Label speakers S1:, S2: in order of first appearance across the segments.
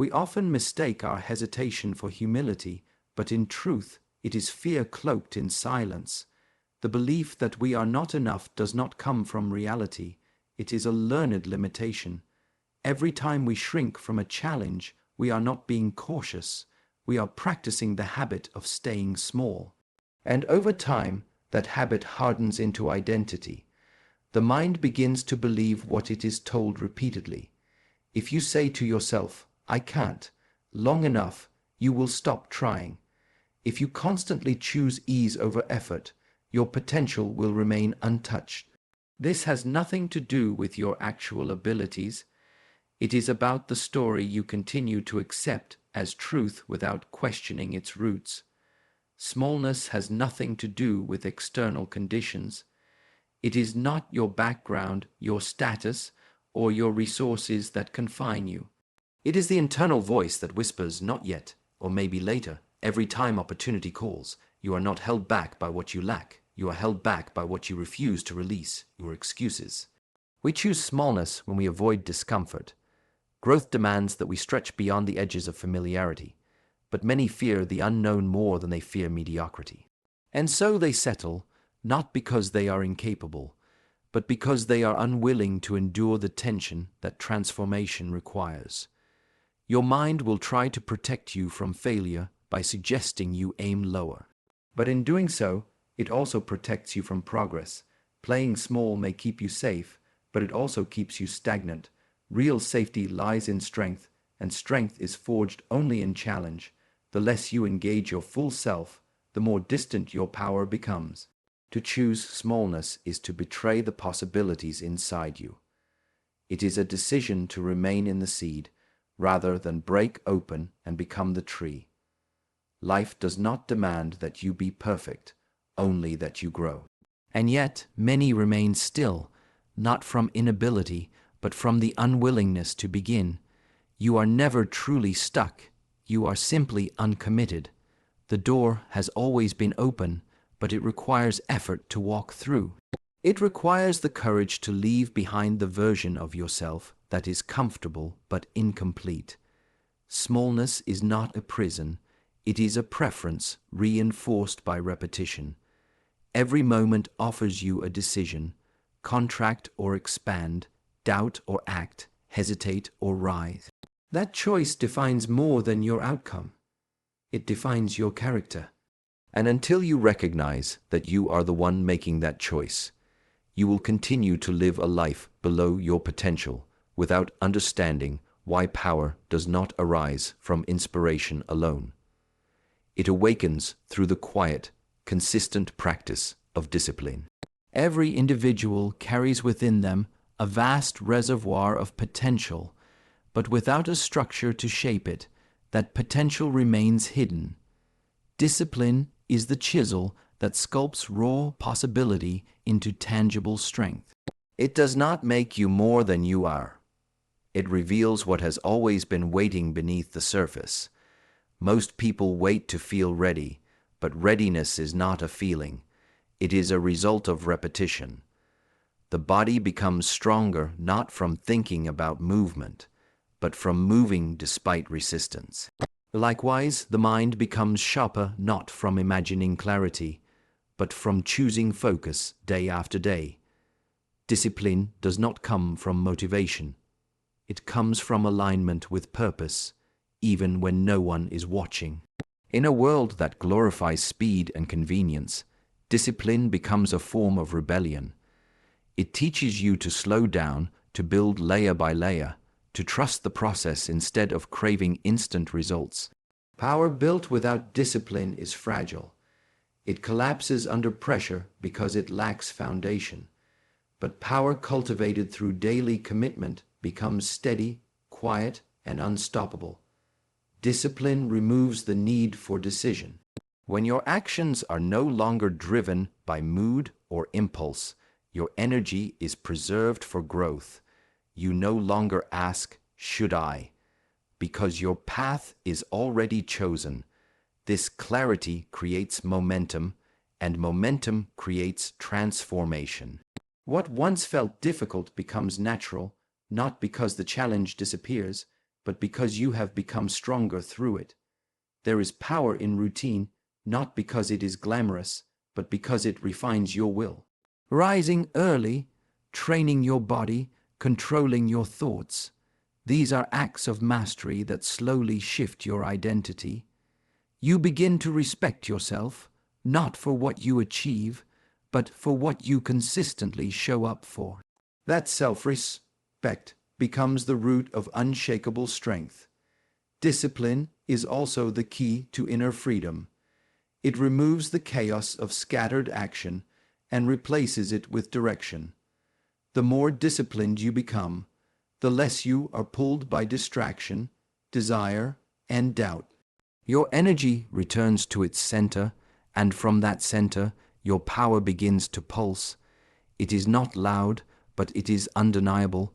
S1: We often mistake our hesitation for humility, but in truth, it is fear cloaked in silence. The belief that we are not enough does not come from reality. It is a learned limitation. Every time we shrink from a challenge, we are not being cautious. We are practicing the habit of staying small. And over time, that habit hardens into identity. The mind begins to believe what it is told repeatedly. If you say to yourself, "I can't," long enough, you will stop trying. If you constantly choose ease over effort, your potential will remain untouched. This has nothing to do with your actual abilities. It is about the story you continue to accept as truth without questioning its roots. Smallness has nothing to do with external conditions. It is not your background, your status, or your resources that confine you. It is the internal voice that whispers, "Not yet," or "maybe later." Every time opportunity calls, you are not held back by what you lack. You are held back by what you refuse to release, your excuses. We choose smallness when we avoid discomfort. Growth demands that we stretch beyond the edges of familiarity, but many fear the unknown more than they fear mediocrity. And so they settle, not because they are incapable, but because they are unwilling to endure the tension that transformation requires. Your mind will try to protect you from failure by suggesting you aim lower. But in doing so, it also protects you from progress. Playing small may keep you safe, but it also keeps you stagnant. Real safety lies in strength, and strength is forged only in challenge. The less you engage your full self, the more distant your power becomes. To choose smallness is to betray the possibilities inside you. It is a decision to remain in the seed, rather than break open and become the tree. Life does not demand that you be perfect, only that you grow. And yet, many remain still, not from inability, but from the unwillingness to begin. You are never truly stuck. You are simply uncommitted. The door has always been open, but it requires effort to walk through. It requires the courage to leave behind the version of yourself that is comfortable but incomplete. Smallness is not a prison. It is a preference reinforced by repetition. Every moment offers you a decision: contract or expand, doubt or act, hesitate or rise. That choice defines more than your outcome. It defines your character. And until you recognize that you are the one making that choice, you will continue to live a life below your potential without understanding why power does not arise from inspiration alone. It awakens through the quiet, consistent practice of discipline. Every individual carries within them a vast reservoir of potential, but without a structure to shape it, that potential remains hidden. Discipline is the chisel that sculpts raw possibility into tangible strength. It does not make you more than you are. It reveals what has always been waiting beneath the surface. Most people wait to feel ready, but readiness is not a feeling. It is a result of repetition. The body becomes stronger not from thinking about movement, but from moving despite resistance. Likewise, the mind becomes sharper not from imagining clarity, but from choosing focus day after day. Discipline does not come from motivation. It comes from alignment with purpose, even when no one is watching. In a world that glorifies speed and convenience, discipline becomes a form of rebellion. It teaches you to slow down, to build layer by layer, to trust the process instead of craving instant results. Power built without discipline is fragile. It collapses under pressure because it lacks foundation. But power cultivated through daily commitment becomes steady, quiet, and unstoppable. Discipline removes the need for decision. When your actions are no longer driven by mood or impulse, your energy is preserved for growth. You no longer ask, "Should I?" because your path is already chosen. This clarity creates momentum, and momentum creates transformation. What once felt difficult becomes natural, not because the challenge disappears, but because you have become stronger through it. There is power in routine, not because it is glamorous, but because it refines your will. Rising early, training your body, controlling your thoughts. These are acts of mastery that slowly shift your identity. You begin to respect yourself, not for what you achieve, but for what you consistently show up for. That self-respect becomes the root of unshakable strength. Discipline is also the key to inner freedom. It removes the chaos of scattered action and replaces it with direction. The more disciplined you become, the less you are pulled by distraction, desire, and doubt. Your energy returns to its center, and from that center, your power begins to pulse. It is not loud, but it is undeniable.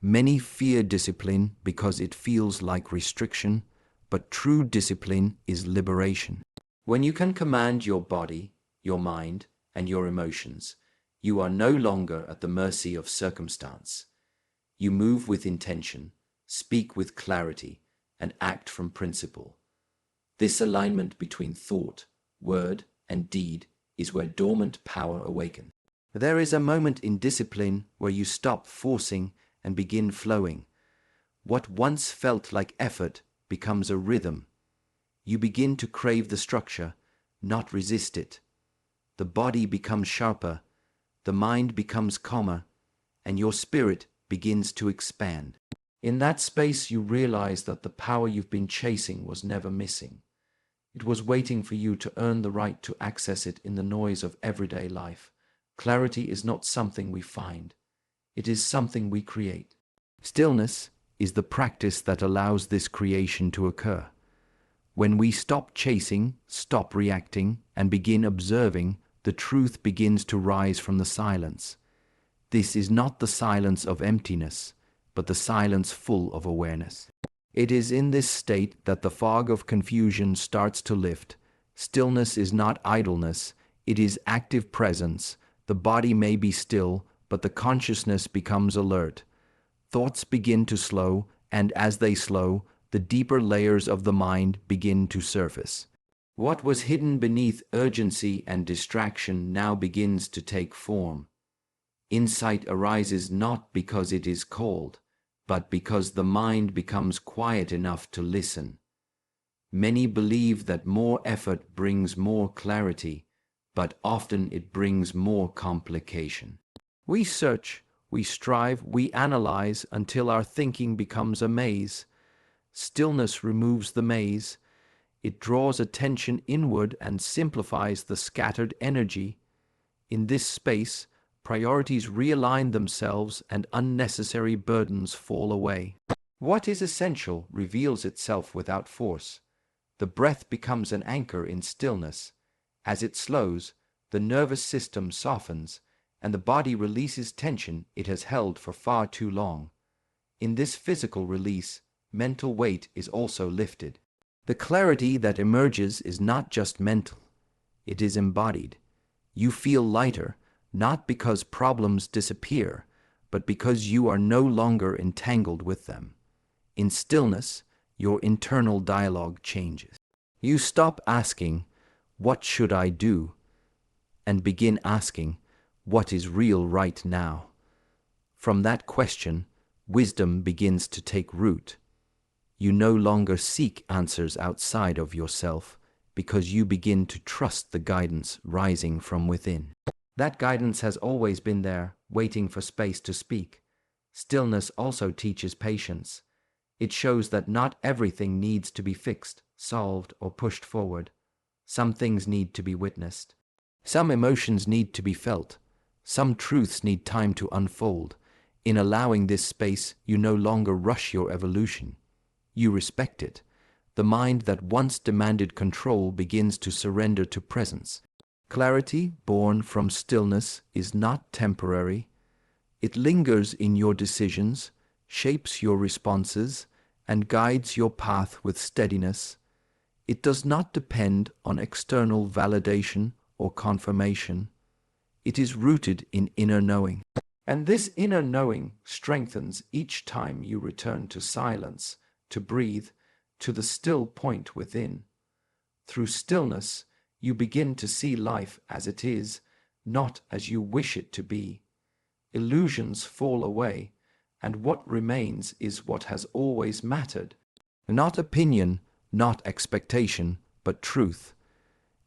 S1: Many fear discipline because it feels like restriction, but true discipline is liberation. When you can command your body, your mind, and your emotions, you are no longer at the mercy of circumstance. You move with intention, speak with clarity, and act from principle. This alignment between thought, word, and deed is where dormant power awakens. There is a moment in discipline where you stop forcing and begin flowing. What once felt like effort becomes a rhythm. You begin to crave the structure, not resist it. The body becomes sharper, the mind becomes calmer, and your spirit begins to expand. In that space, you realize that the power you've been chasing was never missing. It was waiting for you to earn the right to access it in the noise of everyday life. Clarity is not something we find. It is something we create. Stillness is the practice that allows this creation to occur. When we stop chasing, stop reacting, and begin observing, the truth begins to rise from the silence. This is not the silence of emptiness, but the silence full of awareness. It is in this state that the fog of confusion starts to lift. Stillness is not idleness, it is active presence. The body may be still, but the consciousness becomes alert. Thoughts begin to slow, and as they slow, the deeper layers of the mind begin to surface. What was hidden beneath urgency and distraction now begins to take form. Insight arises not because it is called, but because the mind becomes quiet enough to listen. Many believe that more effort brings more clarity, but often it brings more complication. We search, we strive, we analyze until our thinking becomes a maze. Stillness removes the maze. It draws attention inward and simplifies the scattered energy. In this space, priorities realign themselves and unnecessary burdens fall away. What is essential reveals itself without force. The breath becomes an anchor in stillness. As it slows, the nervous system softens, and the body releases tension it has held for far too long. In this physical release, mental weight is also lifted. The clarity that emerges is not just mental, it is embodied. You feel lighter, not because problems disappear, but because you are no longer entangled with them. In stillness, your internal dialogue changes. You stop asking, "What should I do?" and begin asking, "What is real right now?" From that question, wisdom begins to take root. You no longer seek answers outside of yourself because you begin to trust the guidance rising from within. That guidance has always been there, waiting for space to speak. Stillness also teaches patience. It shows that not everything needs to be fixed, solved, or pushed forward. Some things need to be witnessed. Some emotions need to be felt. Some truths need time to unfold. In allowing this space, you no longer rush your evolution. You respect it. The mind that once demanded control begins to surrender to presence. Clarity, born from stillness, is not temporary. It lingers in your decisions, shapes your responses, and guides your path with steadiness. It does not depend on external validation or confirmation. It is rooted in inner knowing. And this inner knowing strengthens each time you return to silence, to breathe, to the still point within. Through stillness, you begin to see life as it is, not as you wish it to be. Illusions fall away, and what remains is what has always mattered. Not opinion, not expectation, but truth.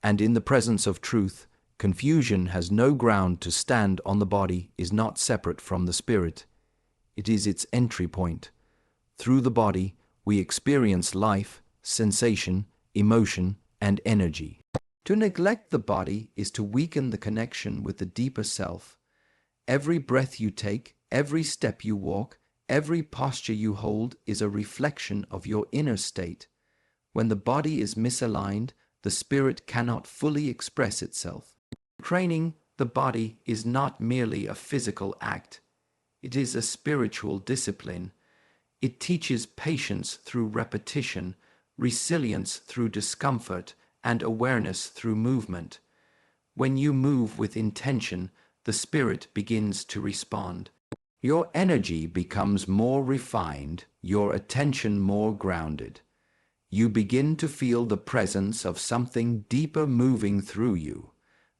S1: And in the presence of truth, confusion has no ground to stand on. The body is not separate from the spirit. It is its entry point. Through the body, we experience life, sensation, emotion, and energy. To neglect the body is to weaken the connection with the deeper self. Every breath you take, every step you walk, every posture you hold is a reflection of your inner state. When the body is misaligned, the spirit cannot fully express itself. Training the body is not merely a physical act. It is a spiritual discipline. It teaches patience through repetition, resilience through discomfort, and awareness through movement. When you move with intention, the spirit begins to respond. Your energy becomes more refined, your attention more grounded. You begin to feel the presence of something deeper moving through you.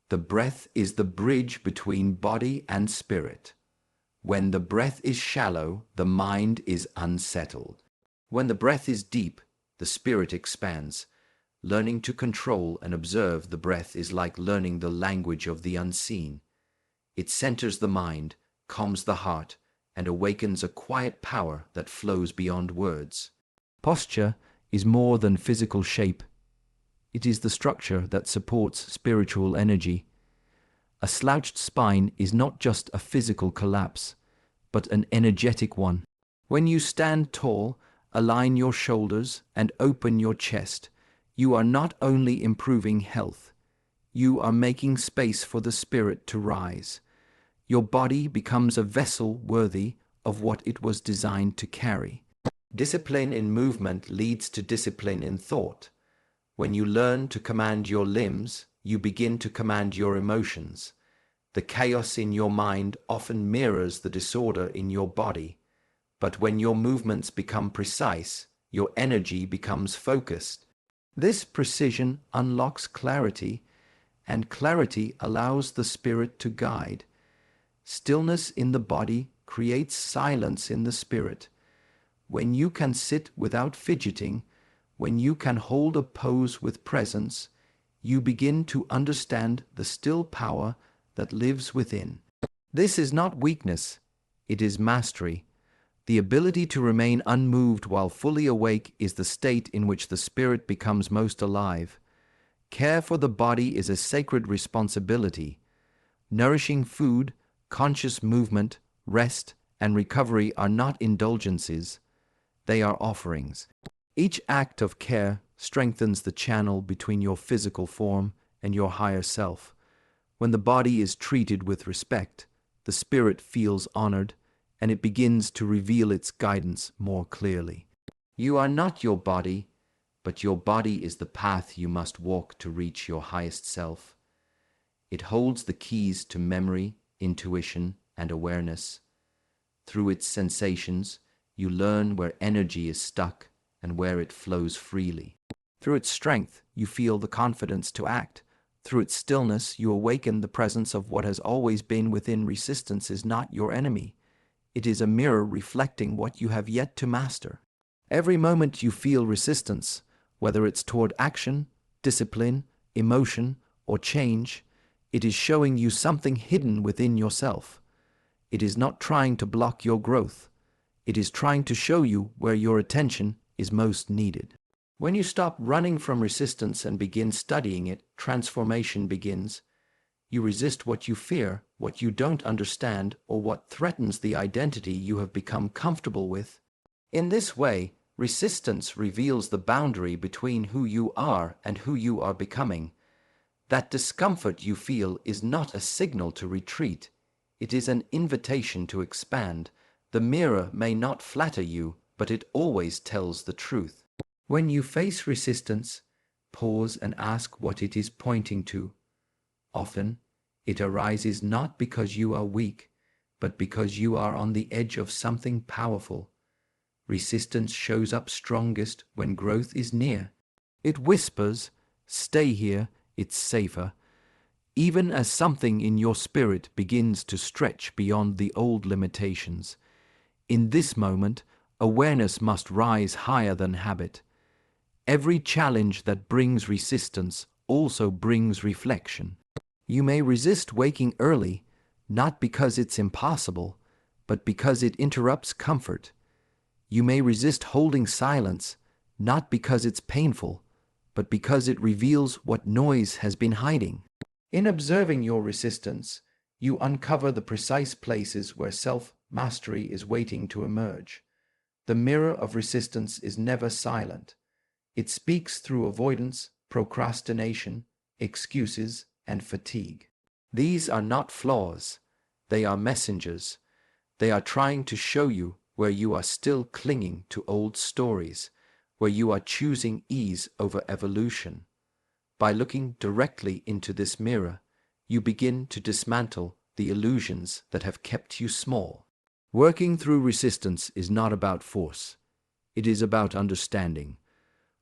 S1: The breath is the bridge between body and spirit. When the breath is shallow, the mind is unsettled. When the breath is deep, the spirit expands. Learning to control and observe the breath is like learning the language of the unseen. It centers the mind, calms the heart, and awakens a quiet power that flows beyond words. Posture is more than physical shape. It is the structure that supports spiritual energy. A slouched spine is not just a physical collapse, but an energetic one. When you stand tall, align your shoulders, and open your chest, you are not only improving health, you are making space for the spirit to rise. Your body becomes a vessel worthy of what it was designed to carry. Discipline in movement leads to discipline in thought. When you learn to command your limbs, you begin to command your emotions. The chaos in your mind often mirrors the disorder in your body. But when your movements become precise, your energy becomes focused. This precision unlocks clarity, and clarity allows the spirit to guide. Stillness in the body creates silence in the spirit. When you can sit without fidgeting, when you can hold a pose with presence, you begin to understand the still power that lives within. This is not weakness, it is mastery. The ability to remain unmoved while fully awake is the state in which the spirit becomes most alive. Care for the body is a sacred responsibility. Nourishing food, conscious movement, rest, and recovery are not indulgences. They are offerings. Each act of care strengthens the channel between your physical form and your higher self. When the body is treated with respect, the spirit feels honored, and it begins to reveal its guidance more clearly. You are not your body, but your body is the path you must walk to reach your highest self. It holds the keys to memory, intuition, and awareness. Through its sensations, you learn where energy is stuck and where it flows freely. Through its strength, you feel the confidence to act. Through its stillness, you awaken the presence of what has always been within. Resistance is not your enemy. It is a mirror reflecting what you have yet to master. Every moment you feel resistance, whether it's toward action, discipline, emotion, or change, it is showing you something hidden within yourself. It is not trying to block your growth. It is trying to show you where your attention is most needed. When you stop running from resistance and begin studying it, transformation begins. You resist what you fear, what you don't understand, or what threatens the identity you have become comfortable with. In this way, resistance reveals the boundary between who you are and who you are becoming. That discomfort you feel is not a signal to retreat. It is an invitation to expand. The mirror may not flatter you, but it always tells the truth. When you face resistance, pause and ask what it is pointing to. Often, it arises not because you are weak, but because you are on the edge of something powerful. Resistance shows up strongest when growth is near. It whispers, "Stay here, it's safer," even as something in your spirit begins to stretch beyond the old limitations. In this moment, awareness must rise higher than habit. Every challenge that brings resistance also brings reflection. You may resist waking early, not because it's impossible, but because it interrupts comfort. You may resist holding silence, not because it's painful, but because it reveals what noise has been hiding. In observing your resistance, you uncover the precise places where self-mastery is waiting to emerge. The mirror of resistance is never silent. It speaks through avoidance, procrastination, excuses, and fatigue. These are not flaws. They are messengers. They are trying to show you where you are still clinging to old stories, where you are choosing ease over evolution. By looking directly into this mirror, you begin to dismantle the illusions that have kept you small. Working through resistance is not about force. It is about understanding.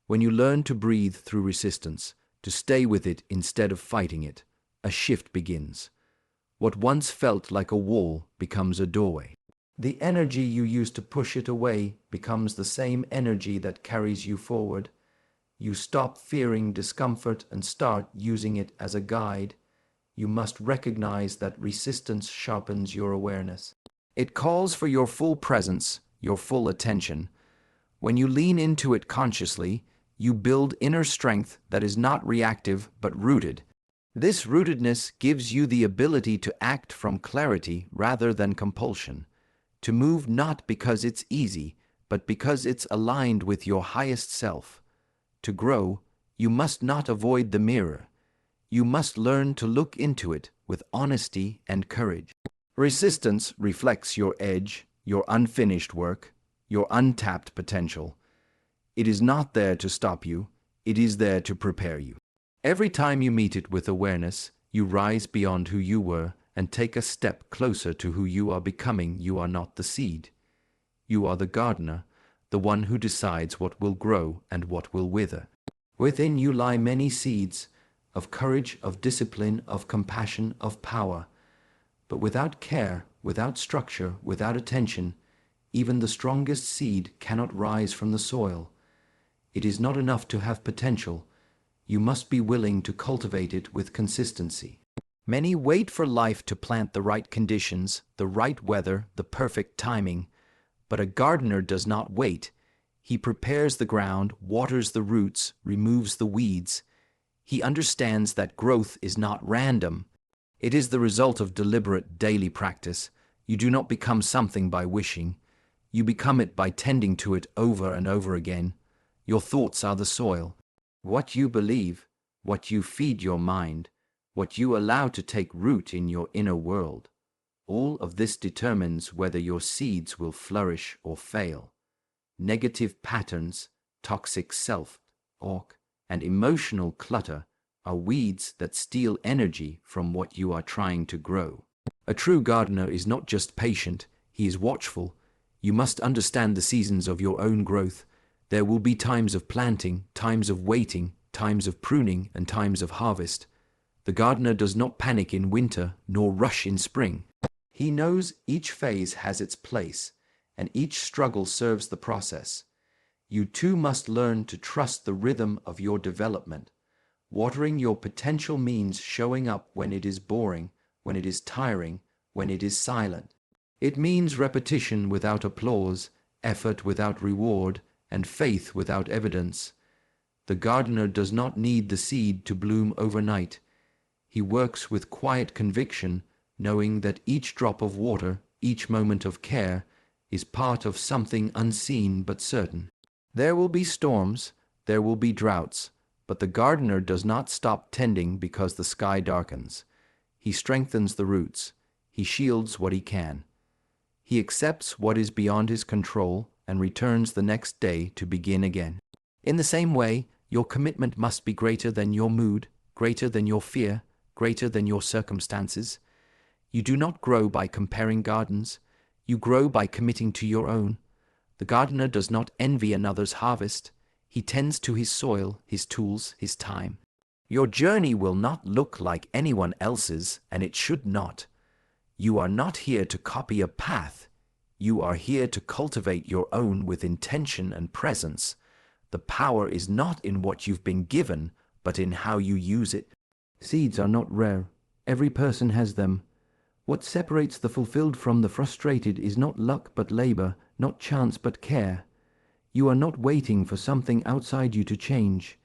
S1: When you learn to breathe through resistance, to stay with it instead of fighting it, a shift begins. What once felt like a wall becomes a doorway. The energy you use to push it away becomes the same energy that carries you forward. You stop fearing discomfort and start using it as a guide. You must recognize that resistance sharpens your awareness. It calls for your full presence, your full attention. When you lean into it consciously, you build inner strength that is not reactive but rooted. This rootedness gives you the ability to act from clarity rather than compulsion, to move not because it's easy, but because it's aligned with your highest self. To grow, you must not avoid the mirror. You must learn to look into it with honesty and courage. Resistance reflects your edge, your unfinished work, your untapped potential. It is not there to stop you, it is there to prepare you. Every time you meet it with awareness, you rise beyond who you were and take a step closer to who you are becoming. You are not the seed. You are the gardener, the one who decides what will grow and what will wither. Within you lie many seeds of courage, of discipline, of compassion, of power. But without care, without structure, without attention, even the strongest seed cannot rise from the soil. It is not enough to have potential. You must be willing to cultivate it with consistency. Many wait for life to plant the right conditions, the right weather, the perfect timing. But a gardener does not wait. He prepares the ground, waters the roots, removes the weeds. He understands that growth is not random. It is the result of deliberate daily practice. You do not become something by wishing. You become it by tending to it over and over again. Your thoughts are the soil. What you believe, what you feed your mind, what you allow to take root in your inner world, all of this determines whether your seeds will flourish or fail. Negative patterns, toxic self-talk, and emotional clutter are weeds that steal energy from what you are trying to grow. A true gardener is not just patient, he is watchful. You must understand the seasons of your own growth. There will be times of planting, times of waiting, times of pruning, and times of harvest. The gardener does not panic in winter, nor rush in spring. He knows each phase has its place, and each struggle serves the process. You too must learn to trust the rhythm of your development. Watering your potential means showing up when it is boring, when it is tiring, when it is silent. It means repetition without applause, effort without reward, and faith without evidence. The gardener does not need the seed to bloom overnight. He works with quiet conviction, knowing that each drop of water, each moment of care, is part of something unseen but certain. There will be storms, there will be droughts, but the gardener does not stop tending because the sky darkens. He strengthens the roots. He shields what he can. He accepts what is beyond his control and returns the next day to begin again. In the same way, your commitment must be greater than your mood, greater than your fear, greater than your circumstances. You do not grow by comparing gardens. You grow by committing to your own. The gardener does not envy another's harvest. He tends to his soil, his tools, his time. Your journey will not look like anyone else's, and it should not. You are not here to copy a path. You are here to cultivate your own with intention and presence. The power is not in what you've been given, but in how you use it. Seeds are not rare. Every person has them. What separates the fulfilled from the frustrated is not luck but labor, not chance but care. You are not waiting for something outside you to change.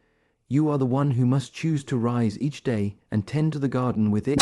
S1: You are the one who must choose to rise each day and tend to the garden within.